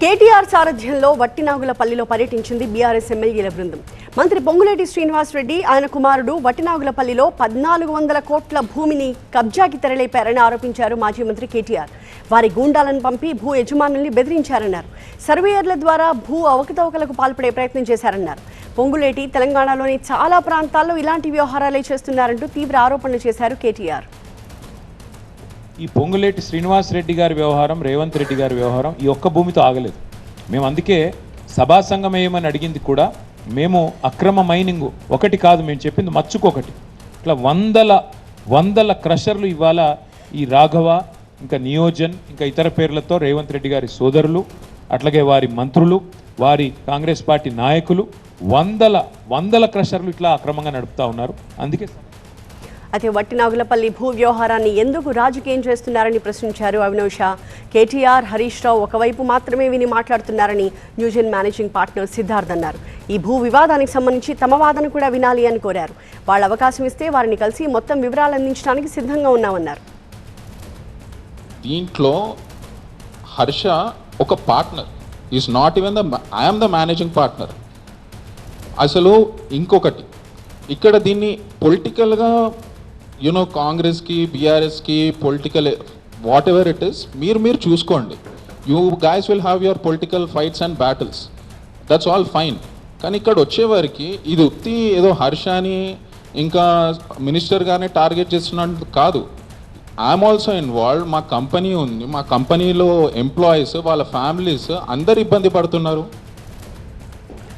కేటీఆర్ సారథ్యంలో వట్టినాగులపల్లిలో పర్యటించింది బీఆర్ఎస్ ఎమ్మెల్యేల బృందం. మంత్రి పొంగులేటి శ్రీనివాసరెడ్డి ఆయన కుమారుడు వట్టినాగులపల్లిలో 1400 కోట్ల భూమిని కబ్జాకి తెరలేపారని ఆరోపించారు మాజీ మంత్రి కేటీఆర్. వారి గూండాలను పంపి భూ యజమానుల్ని బెదిరించారన్నారు. సర్వేయర్ల ద్వారా భూ అవకతవకలకు పాల్పడే ప్రయత్నం చేశారన్నారు. పొంగులేటి తెలంగాణలోని చాలా ప్రాంతాల్లో ఇలాంటి వ్యవహారాలే చేస్తున్నారంటూ తీవ్ర ఆరోపణలు చేశారు కేటీఆర్. ఈ పొంగులేటి శ్రీనివాసరెడ్డి గారి వ్యవహారం, రేవంత్ రెడ్డి గారి వ్యవహారం ఈ ఒక్క భూమితో ఆగలేదు. మేము అందుకే సభా సంఘం వేయమని అడిగింది కూడా. మేము అక్రమ మైనింగ్ ఒకటి కాదు, మేము చెప్పింది మచ్చుకొకటి. ఇట్లా వందల క్రషర్లు ఇవాళ ఈ రాఘవ, ఇంకా నియోజన్, ఇంకా ఇతర పేర్లతో రేవంత్ రెడ్డి గారి సోదరులు, అట్లాగే వారి మంత్రులు, వారి కాంగ్రెస్ పార్టీ నాయకులు వందల క్రషర్లు ఇట్లా అక్రమంగా నడుపుతా ఉన్నారు. అందుకే అయితే వట్టినాగులపల్లి భూ వ్యవహారాన్ని ఎందుకు రాజకీయం చేస్తున్నారని ప్రశ్నించారు అవినాష్ షా. కేటీఆర్, హరీష్ రావు ఒకవైపు మాత్రమే విని మాట్లాడుతున్నారని న్యూజెన్ మేనేజింగ్ పార్ట్నర్ సిద్ధార్థ్ అన్నారు. ఈ భూ వివాదానికి సంబంధించి తమ వాదన కూడా వినాలి అని కోరారు. వాళ్ళ అవకాశం ఇస్తే వారిని కలిసి మొత్తం వివరాలు అందించడానికి సిద్ధంగా ఉన్నామన్నారు. దీంట్లో హర్ష ఒక partner, is not even I'm the managing partner. అసలు ఇంకొకటి, ఇక్కడ దీన్ని పొలిటికల్గా కాంగ్రెస్కి, బీఆర్ఎస్కి political what ever it is, మీరు చూసుకోండి. You guys will have your political fights and battles, that's all fine. కానీ ఇక్కడ వచ్చేవారికి ఇది ఉత్తి ఏదో హర్షాని ఇంకా మినిస్టర్ గానే టార్గెట్ చేస్తున్నట్టు కాదు. I'm also involve. మా కంపెనీ ఉంది, మా కంపెనీలో ఎంప్లాయీస్, వాళ్ళ ఫ్యామిలీస్ అందరు ఇబ్బంది పడుతున్నారు.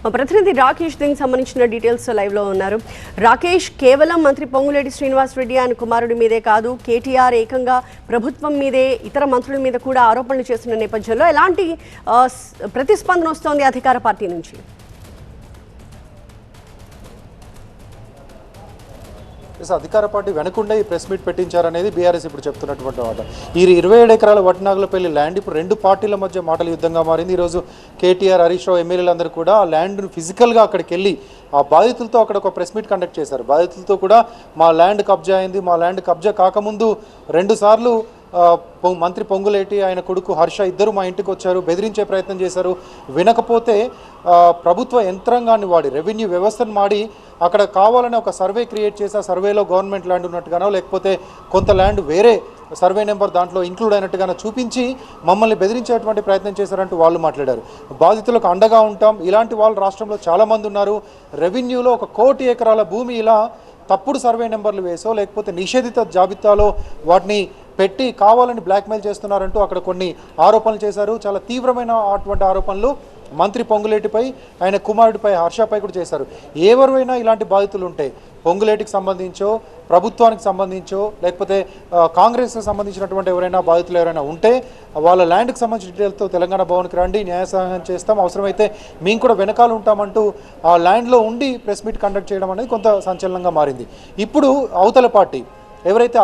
మా ప్రతినిధి రాకేష్ దీనికి సంబంధించిన డీటెయిల్స్ లైవ్లో ఉన్నారు. రాకేష్, కేవలం మంత్రి పొంగులేటి శ్రీనివాసరెడ్డి ఆయన కుమారుడి మీదే కాదు, కేటీఆర్ ఏకంగా ప్రభుత్వం మీదే, ఇతర మంత్రుల మీద కూడా ఆరోపణలు చేస్తున్న నేపథ్యంలో ఎలాంటి ప్రతిస్పందన వస్తోంది అధికార పార్టీ నుంచి? అధికార పార్టీ వెనకుండా ఈ ప్రెస్ మీట్ పెట్టించారనేది బీఆర్ఎస్ ఇప్పుడు చెప్తున్నటువంటి మాట. ఈ 27 ఎకరాల వట్టినాగులపల్లి ల్యాండ్ ఇప్పుడు రెండు పార్టీల మధ్య మాటల యుద్ధంగా మారింది. ఈరోజు కేటీఆర్, హరీష్ రావు ఎమ్మెల్యేలందరూ కూడా ఆ ల్యాండ్ను ఫిజికల్గా అక్కడికి వెళ్ళి ఆ బాధితులతో అక్కడ ఒక ప్రెస్ మీట్ కండక్ట్ చేశారు. బాధితులతో కూడా మా ల్యాండ్ కబ్జా అయింది, మా ల్యాండ్ కబ్జా కాకముందు 2 సార్లు మంత్రి పొంగులేటి, ఆయన కొడుకు హర్ష ఇద్దరు మా ఇంటికి వచ్చారు, బెదిరించే ప్రయత్నం చేశారు. వినకపోతే ప్రభుత్వ యంత్రాంగాన్ని వాడి, రెవెన్యూ వ్యవస్థను వాడి అక్కడ కావాలని ఒక సర్వే క్రియేట్ చేసి ఆ సర్వేలో గవర్నమెంట్ ల్యాండ్ ఉన్నట్టుగానో లేకపోతే కొంత ల్యాండ్ వేరే సర్వే నెంబర్ దాంట్లో ఇంక్లూడ్ అయినట్టుగానో చూపించి మమ్మల్ని బెదిరించేటువంటి ప్రయత్నం చేశారంటూ వాళ్ళు మాట్లాడారు. బాధితులకు అండగా ఉంటాం, ఇలాంటి వాళ్ళు రాష్ట్రంలో చాలామంది ఉన్నారు. రెవెన్యూలో 1 కోటి ఎకరాల భూమి ఇలా తప్పుడు సర్వే నెంబర్లు వేసో లేకపోతే నిషేధిత జాబితాలో వాటిని పెట్టి కావాలని బ్లాక్మెయిల్ చేస్తున్నారంటూ అక్కడ కొన్ని ఆరోపణలు చేశారు. చాలా తీవ్రమైన అటువంటి ఆరోపణలు మంత్రి పొంగులేటిపై, ఆయన కుమారుడిపై, హర్షపై కూడా చేశారు. ఎవరైనా ఇలాంటి బాధితులు ఉంటే, పొంగులేటికి సంబంధించో, ప్రభుత్వానికి సంబంధించో లేకపోతే కాంగ్రెస్కి సంబంధించినటువంటి బాధితులు ఎవరైనా ఉంటే వాళ్ళ ల్యాండ్కి సంబంధించిన డీటెయిల్తో తెలంగాణ భవన్కి రండి, న్యాయ సహాయం చేస్తాం, అవసరమైతే మేము కూడా వెనకాల ఉంటామంటూ ఆ ల్యాండ్లో ఉండి ప్రెస్ మీట్ కండక్ట్ చేయడం అనేది కొంత సంచలనంగా మారింది. ఇప్పుడు అవతల పార్టీ ఎవరైతే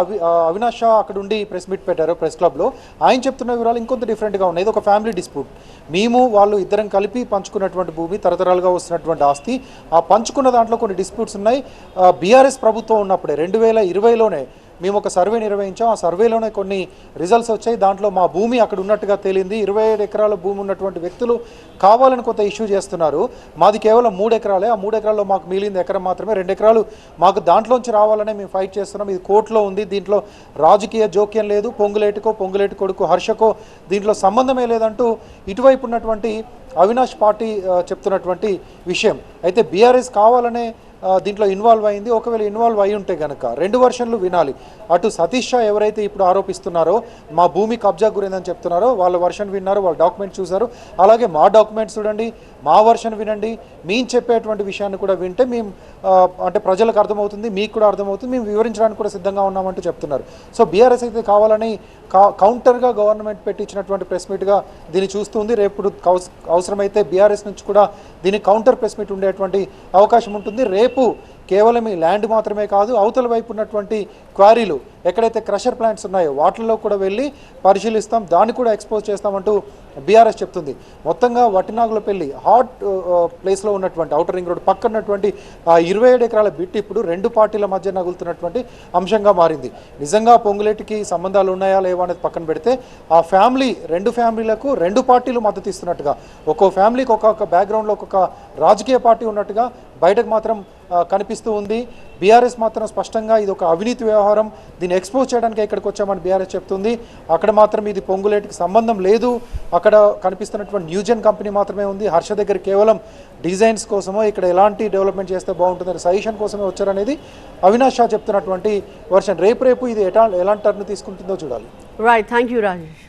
అవినాష్ షా అక్కడ ఉండి ప్రెస్ మీట్ పెట్టారో ప్రెస్ క్లబ్లో, ఆయన చెప్తున్న వివరాలు ఇంకొంత డిఫరెంట్గా ఉన్నాయి. ఇది ఒక ఫ్యామిలీ డిస్ప్యూట్. మేము వాళ్ళు ఇద్దరం కలిపి పంచుకున్నటువంటి భూమి, తరతరాలుగా వస్తున్నటువంటి ఆస్తి. ఆ పంచుకున్న దాంట్లో కొన్ని డిస్ప్యూట్స్ ఉన్నాయి. బీఆర్ఎస్ ప్రభుత్వం ఉన్నప్పుడే 2020లోనే మేము ఒక సర్వే నిర్వహించాం. ఆ సర్వేలోనే కొన్ని రిజల్ట్స్ వచ్చాయి. దాంట్లో మా భూమి అక్కడ ఉన్నట్టుగా తేలింది. 27 ఎకరాల భూమి ఉన్నటువంటి వ్యక్తులు కావాలని కొంత ఇష్యూ చేస్తున్నారు. మాది కేవలం 3 ఎకరాలే. ఆ 3 ఎకరాల్లో మాకు మిగిలింది ఎకరం మాత్రమే. 2 ఎకరాలు మాకు దాంట్లోంచి రావాలనే మేము ఫైట్ చేస్తున్నాం. ఇది కోర్టులో ఉంది. దీంట్లో రాజకీయ జోక్యం లేదు. పొంగులేటి కొడుకు హర్షకో దీంట్లో సంబంధమే లేదంటూ ఇటువైపు ఉన్నటువంటి అవినాష్ పార్టీ చెప్తున్నటువంటి విషయం. అయితే బీఆర్ఎస్ కావాలనే దీంట్లో ఇన్వాల్వ్ అయింది. ఒకవేళ ఇన్వాల్వ్ అయి ఉంటే కనుక 2 వర్షన్లు వినాలి. అటు సతీష్ షా ఎవరైతే ఇప్పుడు ఆరోపిస్తున్నారో మా భూమి కబ్జా గురిందని చెప్తున్నారో వాళ్ళ వర్షన్ విన్నారు, వాళ్ళ డాక్యుమెంట్స్ చూశారు. అలాగే మా డాక్యుమెంట్స్ చూడండి, మా వర్షన్ వినండి. మేము చెప్పేటువంటి విషయాన్ని కూడా వింటే మేము అంటే ప్రజలకు అర్థమవుతుంది, మీకు కూడా అర్థమవుతుంది, మేము వివరించడానికి కూడా సిద్ధంగా ఉన్నామంటూ చెప్తున్నారు. సో బీఆర్ఎస్ అయితే కావాలని కౌంటర్గా గవర్నమెంట్ పెట్టించినటువంటి ప్రెస్ మీట్గా దీన్ని చూస్తుంది. రేపు అవసరమైతే బీఆర్ఎస్ నుంచి కూడా దీనికి కౌంటర్ ప్రెస్ మీట్ ఉండేటువంటి అవకాశం ఉంటుంది. రేపు కేవలం ఈ ల్యాండ్ మాత్రమే కాదు, అవతల వైపు ఉన్నటువంటి క్వారీలు ఎక్కడైతే క్రషర్ ప్లాంట్స్ ఉన్నాయో వాటిల్లో కూడా వెళ్ళి పరిశీలిస్తాం, దాన్ని కూడా ఎక్స్పోజ్ చేస్తామంటూ బీఆర్ఎస్ చెప్తుంది. మొత్తంగా వట్టినాగులపల్లి హాట్ ప్లేస్లో ఉన్నటువంటి ఔటర్ రింగ్ రోడ్ పక్కన ఉన్నటువంటి 27 ఎకరాల బిట్ ఇప్పుడు రెండు పార్టీల మధ్య నగులుతున్నటువంటి అంశంగా మారింది. నిజంగా పొంగులేటికి సంబంధాలు ఉన్నాయా లేవా అనేది పక్కన పెడితే ఆ ఫ్యామిలీ, రెండు ఫ్యామిలీలకు రెండు పార్టీలు మద్దతు ఇస్తున్నట్టుగా, ఒక్కో ఫ్యామిలీకి ఒక్కొక్క బ్యాక్గ్రౌండ్లో ఒక్కొక్క రాజకీయ పార్టీ ఉన్నట్టుగా బయటకు మాత్రం కనిపిస్తూ ఉంది. బీఆర్ఎస్ మాత్రం స్పష్టంగా ఇది ఒక అవినీతి వ్యవహారం, దీన్ని ఎక్స్పోజ్ చేయడానికి ఇక్కడికి వచ్చామని బీఆర్ఎస్ చెప్తుంది. అక్కడ మాత్రం ఇది పొంగులేటికి సంబంధం లేదు, అక్కడ కనిపిస్తున్నటువంటి న్యూజెన్ కంపెనీ మాత్రమే ఉంది. హర్ష దగ్గర కేవలం డిజైన్స్ కోసమో ఇక్కడ ఎలాంటి డెవలప్మెంట్ చేస్తే బాగుంటుందని సజెషన్ కోసమే వచ్చారనేది అవినాష్ షా చెప్తున్నటువంటి వర్షన్. రేపు ఇది ఎలాంటి టర్న్ తీసుకుంటుందో చూడాలి. Right, thank you Rajesh.